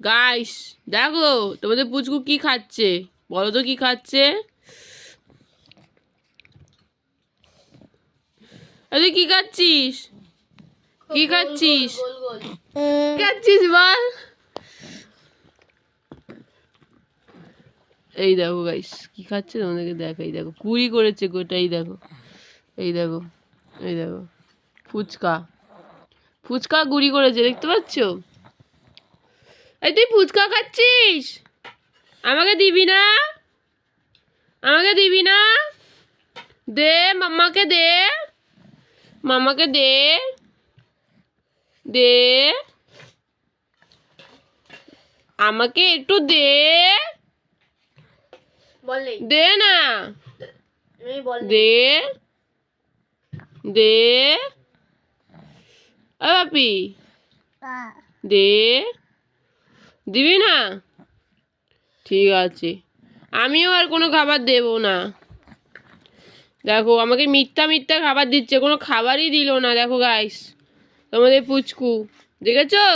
Guys দেখো তোমাদের পুচকু কি খাচ্ছে, বলো তো কি খাচ্ছে। তুই কি খাচ্ছিস, কি খাচ্ছিস, খাচ্ছিস বল। এই দেখো গাইস কি খাচ্ছে তোমাদেরকে দেখো, এই দেখো পুরি করেছে গোটাই, দেখো এই দেখো, এই দেখো ফুচকা, ফুচকা গুড়ি করেছে দেখতে পাচ্ছ। এই তুই ফুচকা খাচ্ছিস, আমাকে দিবি না, আমাকে দিবি না, দে মাম্মাকে দে, মাম্মাকে দে, দে আমাকে একটু দে, দে না, দে দে, ও বাপি দে, দিবি না, ঠিক আছে আমিও আর কোনো খাবার দেব না। দেখো আমাকে মিথ্যা মিথ্যা খাবার দিচ্ছে, কোনো খাবারই দিল না। দেখো গাইস তোমাদের পুচকু দেখেছো।